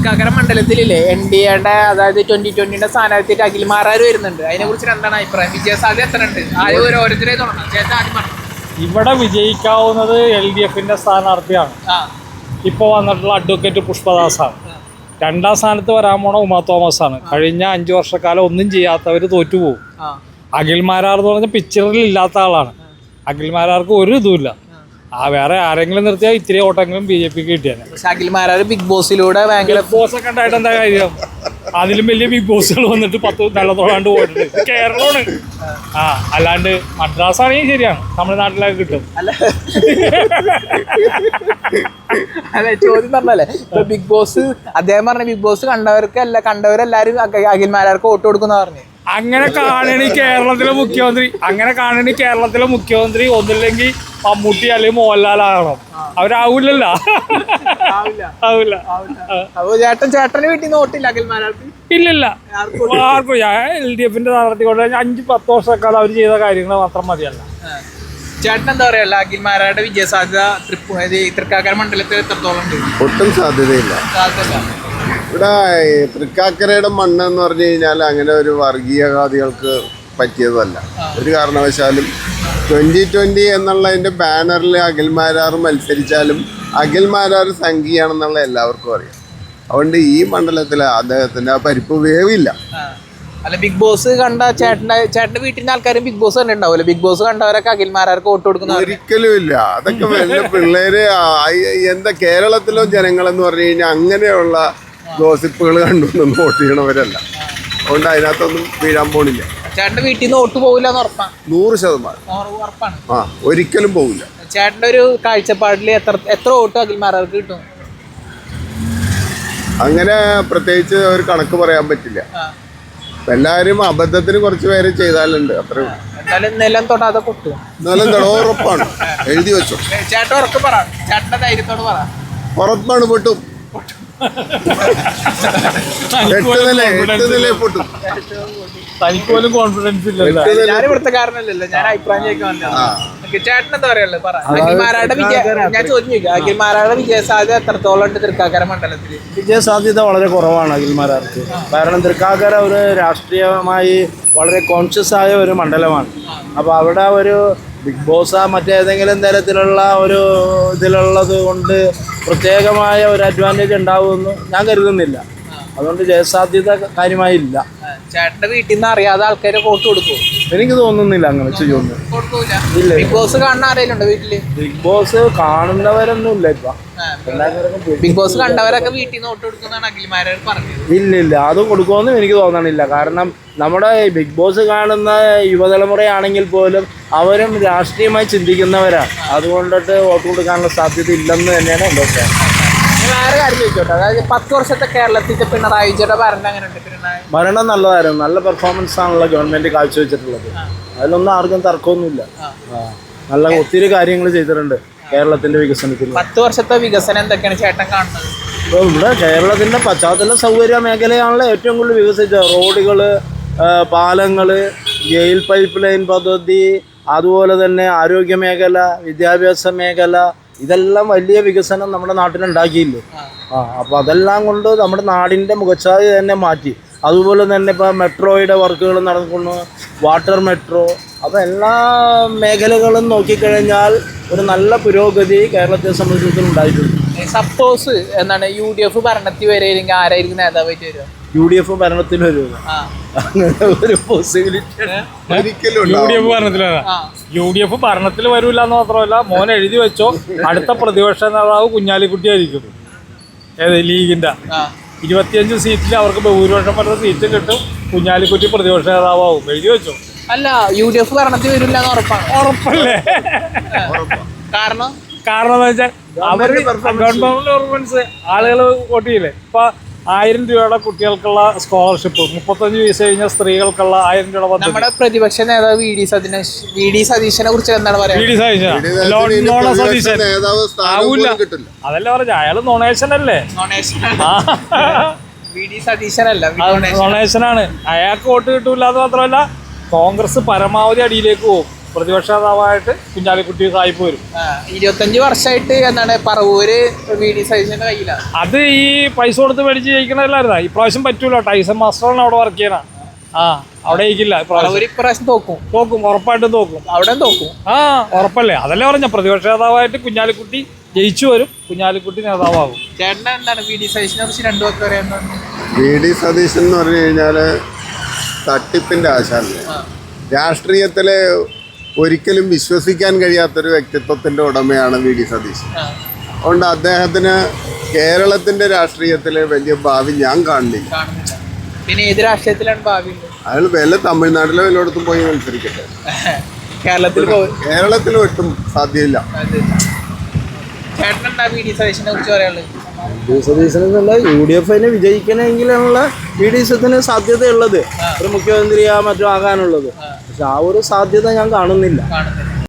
തൃക്കാക്കര മണ്ഡലത്തിലില്ലേ NDAയുടെ അതായത് 2020 സ്ഥാനാർത്ഥിയായിട്ട് അഖിൽമാരാർ വരുന്നുണ്ട്. അതിനെ കുറിച്ച് എന്താണ് അഭിപ്രായം? വിജയസാധ്യത എത്ര ഉണ്ട്? ഓരോരുത്തരെ തുടങ്ങാം. ചേട്ടാ ആദ്യം പറഞ്ഞു. ഇവിടെ വിജയിക്കാവുന്നത് LDFന്റെ സ്ഥാനാർത്ഥിയാണ്. ഇപ്പോൾ വന്നിട്ടുള്ള അഡ്വക്കേറ്റ് പുഷ്പദാസാണ്. രണ്ടാം സ്ഥാനത്ത് വരാൻ പോണ ഉമാ തോമസ് ആണ്. കഴിഞ്ഞ 5 വർഷക്കാലം ഒന്നും ചെയ്യാത്തവർ തോറ്റുപോകും. അഖിൽമാരാർ എന്ന് പറഞ്ഞാൽ പിക്ചറിൽ ഇല്ലാത്ത ആളാണ്. അഖിൽമാരാർക്ക് ഒരു ഇതുമില്ല. വേറെ ആരെങ്കിലും നിർത്തിയാൽ ഇത്തിരി ഓട്ടെങ്കിലും BJPക്ക് കിട്ടിയാണ്. അഖിൽമാരാർ ബിഗ് ബോസിലൂടെ ബിഗ് ബോസ് ഒക്കെ ഉണ്ടായിട്ട് എന്താ കാര്യം? അതിലും വലിയ ബിഗ് ബോസുകൾ വന്നിട്ട് 10 നല്ലതോടാണ്ട് പോയിട്ടുണ്ട്. കേരളമാണ്. അല്ലാണ്ട് മദ്രാസ് ആണെങ്കിൽ ശരിയാണ്, തമിഴ്നാട്ടിലൊക്കെ കിട്ടും. അല്ലെ ചോദ്യം പറഞ്ഞല്ലേ, ഇപ്പൊ ബിഗ് ബോസ് അദ്ദേഹം പറഞ്ഞ ബിഗ് ബോസ് കണ്ടവരെല്ലാരും അഖിൽമാരാർക്ക് വോട്ട് കൊടുക്കുന്ന പറഞ്ഞു. അങ്ങനെ കാണണി കേരളത്തിലെ മുഖ്യമന്ത്രി ഒന്നില്ലെങ്കിൽ മമ്മൂട്ടി അല്ലെങ്കിൽ മോഹൻലാലാകണം. അവരാവൂലല്ലോ. ചേട്ടന് വീട്ടിൽ നിന്ന് വോട്ടില്ല അഖിൽമാരാർക്ക്? ഇല്ലില്ല, ആർക്കും. LDFന്റെ സ്ഥാനാർത്ഥിക്കൊണ്ട് 5-10 വർഷക്കാലം അവർ ചെയ്ത കാര്യങ്ങൾ മാത്രം മതിയല്ല. ചേട്ടൻ എന്താ പറയാ, അഖിൽമാരാരുടെ വിജയസാധ്യത തൃക്കാക്കര മണ്ഡലത്തിൽ എത്രത്തോളം ഉണ്ട്? ഒട്ടും സാധ്യതയില്ല. ഇവിടെ തൃക്കാക്കരയുടെ മണ്ണ് എന്ന് പറഞ്ഞു കഴിഞ്ഞാൽ അങ്ങനെ ഒരു വർഗീയവാദികൾക്ക് പറ്റിയതല്ല. ഒരു കാരണവശാലും 2020 എന്നുള്ളതിൻ്റെ ബാനറിൽ അഖിൽമാരാർ മത്സരിച്ചാലും അഖിൽമാരാർ സംഘിയാണെന്നുള്ള എല്ലാവർക്കും അറിയാം. അതുകൊണ്ട് ഈ മണ്ഡലത്തിൽ അദ്ദേഹത്തിന് ആ പരിപ്പ് വേവില്ല. അല്ല, ബിഗ് ബോസ് കണ്ട ചേട്ടന്റെ വീട്ടിന്റെ ആൾക്കാരും ബിഗ് ബോസ് കണ്ടിട്ടുണ്ടാവുമല്ലോ. ബിഗ് ബോസ് കണ്ടവരൊക്കെ അഖിൽമാരാർക്ക് വോട്ട് കൊടുക്കുന്ന ഒരിക്കലും ഇല്ല. അതൊക്കെ വലിയ പിള്ളേര് എന്താ കേരളത്തിലെ ജനങ്ങളെന്ന് പറഞ്ഞു കഴിഞ്ഞാൽ അങ്ങനെയുള്ള ഗോസിപ്പുകൾ കണ്ടുകൊണ്ടൊന്നും വോട്ട് ചെയ്യണവരല്ല. അതുകൊണ്ട് അതിനകത്തൊന്നും വീഴാൻ പോണില്ല. ചേട്ടന്റെ വീട്ടിൽ നിന്ന് വോട്ട് പോകില്ല എന്ന് ഉറപ്പാണ്? 100% ഉറപ്പാണ്. ഒരിക്കലും പോകില്ല. ചേട്ടന്റെ ഒരു കാഴ്ചപ്പാടിൽ എത്ര വോട്ട് അഖിൽമാരാർക്ക് കിട്ടും? അങ്ങനെ പ്രത്യേകിച്ച് ഒരു കണക്ക് പറയാൻ പറ്റില്ല. എല്ലാവരും അബദ്ധത്തിന് കുറച്ച് പേര് ചെയ്താലുണ്ട്, അത്രേ ഉള്ളൂ. എന്തായാലും നിലം തൊടാതെ പൊട്ടും. നിലം തൊട ഉറപ്പാണ്, എഴുതി വെച്ചോ. ചേട്ടൻ ഉറപ്പ് പറ, ചേട്ടന്റെ ധൈര്യത്തോട് പറ. ഉറപ്പാണ് പൊട്ടും. 8 നില പൊട്ടും. തനിക്ക് പോലും കോൺഫിഡൻസ് ഇല്ല. ഞാൻ ഇവിടുത്തെ കാരണല്ലല്ലോ, ഞാൻ അഭിപ്രായം ചോദിക്കാൻ. ചേട്ടൻ എന്താ പറയാ പറ. അഖിൽമാരാരുടെ ഞാൻ ചോദിച്ചു ചോദിക്കാം, അഖിൽമാരാരുടെ വിജയസാധ്യത എത്രത്തോളം ഉണ്ട് തൃക്കാക്കര മണ്ഡലത്തിൽ? വിജയസാധ്യത വളരെ കുറവാണ് അഖിൽമാരാർക്ക്. കാരണം തൃക്കാക്കര ഒരു രാഷ്ട്രീയമായി വളരെ കോൺഷ്യസ് ആയ ഒരു മണ്ഡലമാണ്. അപ്പോൾ അവിടെ ഒരു ബിഗ് ബോസ് മറ്റേതെങ്കിലും തരത്തിലുള്ള ഒരു ഇതിലുള്ളത് കൊണ്ട് പ്രത്യേകമായ ഒരു അഡ്വാൻറ്റേജ് ഉണ്ടാവുമെന്ന് ഞാൻ കരുതുന്നില്ല. അതുകൊണ്ട് ജയസാധ്യത കാര്യമായി ഇല്ല. ചേട്ടന്റെ വീട്ടിൽ നിന്ന് അറിയാതെ ആൾക്കാരെ വോട്ട് കൊടുക്കും? എനിക്ക് തോന്നുന്നില്ല അങ്ങനെ ചെയ്യുന്നു. ഇല്ല. ബിഗ് ബോസ് കാണുന്ന ആരെങ്കിലും ഉണ്ടോ വീട്ടില്? ബിഗ് ബോസ് കാണുന്നവരൊന്നും ഇല്ല. ഇപ്പൊ ബിഗ് ബോസ് കണ്ടവരൊക്കെ വീട്ടിൽ നിന്ന് വോട്ട് കൊടുക്കുന്നതാണ് അഖിൽമാരാർ പറഞ്ഞത്. ഇല്ല, അതും കൊടുക്കുമെന്നും എനിക്ക് തോന്നണില്ല. കാരണം നമ്മുടെ ബിഗ് ബോസ് കാണുന്ന യുവതലമുറയാണെങ്കിൽ പോലും അവരും രാഷ്ട്രീയമായി ചിന്തിക്കുന്നവരാണ്. അതുകൊണ്ടിട്ട് വോട്ട് കൊടുക്കാനുള്ള സാധ്യത ഇല്ലെന്ന് തന്നെയാണ് എൻ്റെ അഭിപ്രായം. വേറെ കാര്യം ചോദിച്ചോട്ടെ, അതായത് 10 വർഷത്തെ കേരളത്തിലെ പിണറായി വിജയന്റെ ഭരണം എങ്ങനെയുണ്ട്? ഭരണം നല്ലതായിരുന്നു. നല്ല പെർഫോമൻസ് ആണല്ലോ ഗവൺമെന്റ് കാഴ്ചവെച്ചിട്ടുള്ളത്. അതിലൊന്നും ആർക്കും തർക്കമൊന്നുമില്ല. നല്ല ഒത്തിരി കാര്യങ്ങൾ ചെയ്തിട്ടുണ്ട് കേരളത്തിന്റെ വികസനത്തിന്. 10 വർഷത്തെ വികസനം എന്തൊക്കെയാണ് ചേട്ടൻ കാണുന്നത്? ഇപ്പോൾ ഇവിടെ കേരളത്തിന്റെ പശ്ചാത്തല സൗകര്യ മേഖലയാണല്ലോ ഏറ്റവും കൂടുതൽ വികസിച്ചത്. റോഡുകള്, പാലങ്ങള്, ജയിൽ പൈപ്പ് ലൈൻ പദ്ധതി, അതുപോലെ തന്നെ ആരോഗ്യ മേഖല, വിദ്യാഭ്യാസ മേഖല, ഇതെല്ലാം വലിയ വികസനം നമ്മുടെ നാട്ടിലുണ്ടാക്കിയില്ലേ. അപ്പോൾ അതെല്ലാം കൊണ്ട് നമ്മുടെ നാടിൻ്റെ മുഖച്ഛായ തന്നെ മാറ്റി. അതുപോലെ തന്നെ ഇപ്പോൾ മെട്രോയുടെ വർക്കുകൾ നടക്കുന്നു, വാട്ടർ മെട്രോ. അപ്പോൾ എല്ലാ മേഖലകളും നോക്കിക്കഴിഞ്ഞാൽ ഒരു നല്ല പുരോഗതി കേരളത്തെ സംബന്ധിച്ചിടത്തോളം ഉണ്ടായിട്ടുണ്ട്. സപ്പോസ് എന്താണ് UDF ഭരണത്തിൽ വരെയെങ്കിൽ ആരായിരിക്കും നേതാവായിട്ട് വരിക? UDF ഭരണത്തിൽ വരുമോ? അങ്ങനെ ഒരു പോസിബിലിറ്റി UDF ഭരണത്തിൽ വരൂല എന്ന് മാത്രമല്ല, മോൻ എഴുതി വെച്ചോ, അടുത്ത പ്രതിപക്ഷ നേതാവ് കുഞ്ഞാലിക്കുട്ടി ആയിരിക്കും. ലീഗിന്റെ 25 സീറ്റിൽ അവർക്ക് ബഹുഭൂരിപക്ഷം വരുന്ന സീറ്റ് കിട്ടും. കുഞ്ഞാലിക്കുട്ടി പ്രതിപക്ഷ നേതാവും. എഴുതി വെച്ചോ. അല്ല, UDF ഭരണത്തിൽ വരില്ല എന്ന് ഉറപ്പാണ്? ഉറപ്പല്ലേ? കാരണം എന്ന് വെച്ചാൽ അവര് ഗവൺമെന്റ് പെർഫോമൻസ് ആളുകൾ വോട്ട് ചെയ്യില്ലേ. ഇപ്പൊ 1000 രൂപയുടെ കുട്ടികൾക്കുള്ള സ്കോളർഷിപ്പ്, 35 വയസ്സ് കഴിഞ്ഞ സ്ത്രീകൾക്കുള്ള 1000 രൂപ പദ്ധതി. നമ്മുടെ പ്രതിപക്ഷ നേതാവ് വി ഡി സതീശനെ കുറിച്ച് എന്താണ് പറയുക? അതല്ല പറഞ്ഞ, അയാള് നൊണേഷനല്ലേ? ഡൊണേഷനാണ്. അയാൾക്ക് വോട്ട് കിട്ടൂല എന്ന് മാത്രമല്ല, കോൺഗ്രസ് പരമാവധി അടിയിലേക്ക് പോകും. പ്രതിപക്ഷ നേതാവായിട്ട് കുഞ്ഞാലിക്കുട്ടി സാഹിബ് വരും. 25 വർഷമായിട്ട് എന്താണ് പറവൂര് VD സതീശന്റെ കയ്യിലാണ്. അത് ഈ പൈസ കൊടുത്ത് മേടിച്ച് ജയിക്കണല്ലായിരുന്നാ. ഇപ്രാവശ്യം പറ്റൂല. ടൈസൺ മാസ്റ്ററാണ് അവിടെ വർക്ക് ചെയ്യണ. അവിടെ ജയിക്കില്ല. ഇപ്രാവശ്യം തോക്കും, ഉറപ്പായിട്ടും തോക്കും. അവിടെ തോക്കും. ഉറപ്പല്ലേ. അതല്ലേ പറഞ്ഞ പ്രതിപക്ഷ നേതാവായിട്ട് കുഞ്ഞാലിക്കുട്ടി ജയിച്ചു വരും, കുഞ്ഞാലിക്കുട്ടി നേതാവാകും. ചേട്ടൻ എന്താണ് VD സതീശനെ കുറിച്ച് 2 വാക്ക് പറയാൻ? VD സതീശൻ എന്ന് പറഞ്ഞു കഴിഞ്ഞാല് തട്ടിപ്പിന്റെ ആശാനല്ലേ. രാഷ്ട്രീയത്തിലെ ഒരിക്കലും വിശ്വസിക്കാൻ കഴിയാത്തൊരു വ്യക്തിത്വത്തിന്റെ ഉടമയാണ് VD സതീശൻ. അതുകൊണ്ട് അദ്ദേഹത്തിന് കേരളത്തിന്റെ രാഷ്ട്രീയത്തിലെ വലിയ ഭാവി ഞാൻ കാണുന്നില്ല. പിന്നെ ഏത് രാഷ്ട്രീയത്തിലാണ് ഭാവി? അയാൾ വല്ല തമിഴ്നാട്ടിലോ വല്ലയിടത്തും പോയി മത്സരിക്കട്ടെ. കേരളത്തിൽ ഒട്ടും സാധ്യമില്ല. ചേട്ടൻ എന്താ VD സതീശനെ കുറിച്ച് പറയാനുള്ളത്? സതീശനെന്നല്ല, UDF വിജയിക്കണമെങ്കിലുള്ള VD സതീശന് സാധ്യതയുള്ളത് ഒരു മുഖ്യമന്ത്രിയാ മറ്റോ ആകാനുള്ളത്. പക്ഷെ ആ ഒരു സാധ്യത ഞാൻ കാണുന്നില്ല.